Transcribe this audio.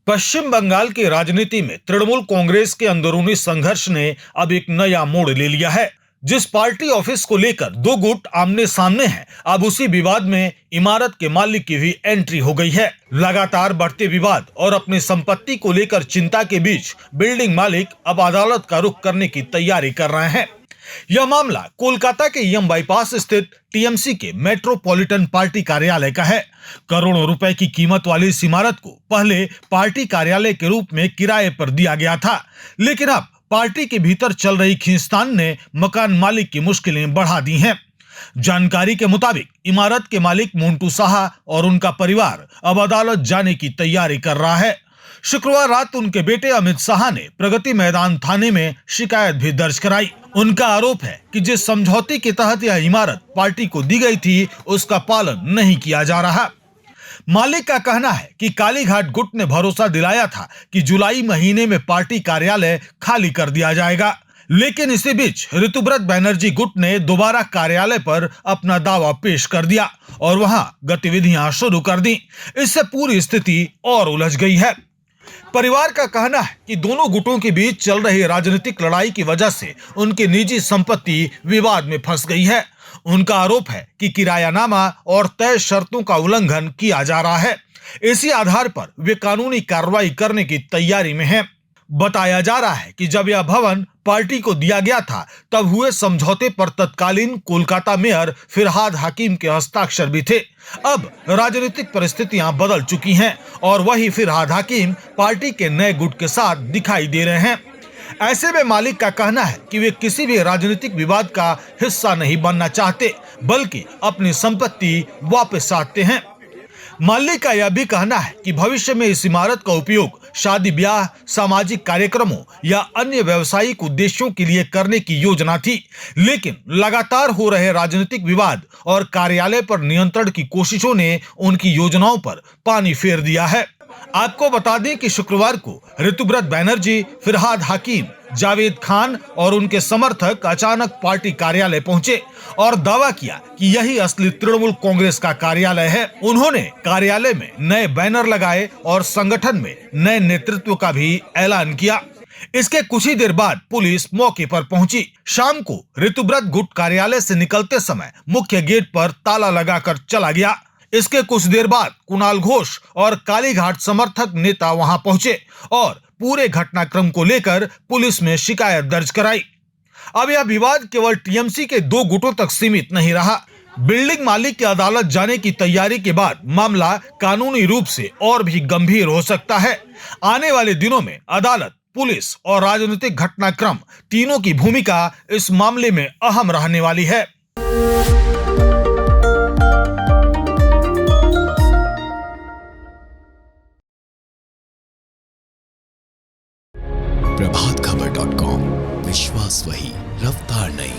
पश्चिम बंगाल की राजनीति में तृणमूल कांग्रेस के अंदरूनी संघर्ष ने अब एक नया मोड़ ले लिया है। जिस पार्टी ऑफिस को लेकर दो गुट आमने सामने हैं, अब उसी विवाद में इमारत के मालिक की भी एंट्री हो गई है। लगातार बढ़ते विवाद और अपनी संपत्ति को लेकर चिंता के बीच बिल्डिंग मालिक अब अदालत का रुख करने की तैयारी कर रहे हैं। यह मामला कोलकाता के यम बाईपास स्थित टीएमसी के मेट्रोपॉलिटन पार्टी कार्यालय का है। करोड़ों रुपए की कीमत वाली इस इमारत को पहले पार्टी कार्यालय के रूप में किराए पर दिया गया था, लेकिन अब पार्टी के भीतर चल रही खींचतान ने मकान मालिक की मुश्किलें बढ़ा दी हैं। जानकारी के मुताबिक इमारत के मालिक मोन्टू साहा और उनका परिवार अब अदालत जाने की तैयारी कर रहा है। शुक्रवार रात उनके बेटे अमित साहा ने प्रगति मैदान थाने में शिकायत भी दर्ज कराई। उनका आरोप है कि जिस समझौते के तहत यह इमारत पार्टी को दी गई थी, उसका पालन नहीं किया जा रहा। मालिक का कहना है कि कालीघाट गुट ने भरोसा दिलाया था कि जुलाई महीने में पार्टी कार्यालय खाली कर दिया जाएगा, लेकिन इसी बीच ऋतुव्रत बैनर्जी गुट ने दोबारा कार्यालय पर अपना दावा पेश कर दिया और वहां गतिविधियां शुरू कर दी। इससे पूरी स्थिति और उलझ गई है। परिवार का कहना है कि दोनों गुटों के बीच चल रही राजनीतिक लड़ाई की वजह से उनकी निजी संपत्ति विवाद में फंस गई है। उनका आरोप है कि किरायानामा और तय शर्तों का उल्लंघन किया जा रहा है। इसी आधार पर वे कानूनी कार्रवाई करने की तैयारी में हैं। बताया जा रहा है कि जब यह भवन पार्टी को दिया गया था, तब हुए समझौते पर तत्कालीन कोलकाता मेयर फिरहाद हकीम के हस्ताक्षर भी थे। अब राजनीतिक परिस्थितियां बदल चुकी हैं और वही फिरहाद हकीम पार्टी के नए गुट के साथ दिखाई दे रहे हैं। ऐसे में मालिक का कहना है कि वे किसी भी राजनीतिक विवाद का हिस्सा नहीं बनना चाहते, बल्कि अपनी संपत्ति वापस चाहते हैं। मालिक का यह भी कहना है कि भविष्य में इस इमारत का उपयोग शादी ब्याह, सामाजिक कार्यक्रमों या अन्य व्यावसायिक उद्देश्यों के लिए करने की योजना थी, लेकिन लगातार हो रहे राजनीतिक विवाद और कार्यालय पर नियंत्रण की कोशिशों ने उनकी योजनाओं पर पानी फेर दिया है। आपको बता दें कि शुक्रवार को ऋतुव्रत बैनर्जी, फिरहाद हकीम, जावेद खान और उनके समर्थक अचानक पार्टी कार्यालय पहुंचे और दावा किया कि यही असली तृणमूल कांग्रेस का कार्यालय है। उन्होंने कार्यालय में नए बैनर लगाए और संगठन में नए नेतृत्व का भी ऐलान किया। इसके कुछ ही देर बाद पुलिस मौके पर पहुंची। शाम को ऋतुव्रत गुट कार्यालय से निकलते समय मुख्य गेट पर ताला लगाकर चला गया। इसके कुछ देर बाद कुणाल घोष और कालीघाट समर्थक नेता वहां पहुंचे और पूरे घटनाक्रम को लेकर पुलिस में शिकायत दर्ज कराई। अब यह विवाद केवल टीएमसी के दो गुटों तक सीमित नहीं रहा। बिल्डिंग मालिक की अदालत जाने की तैयारी के बाद मामला कानूनी रूप से और भी गंभीर हो सकता है। आने वाले दिनों में अदालत, पुलिस और राजनीतिक घटनाक्रम तीनों की भूमिका इस मामले में अहम रहने वाली है। प्रभातखबर.com, विश्वास वही, रफ्तार नहीं।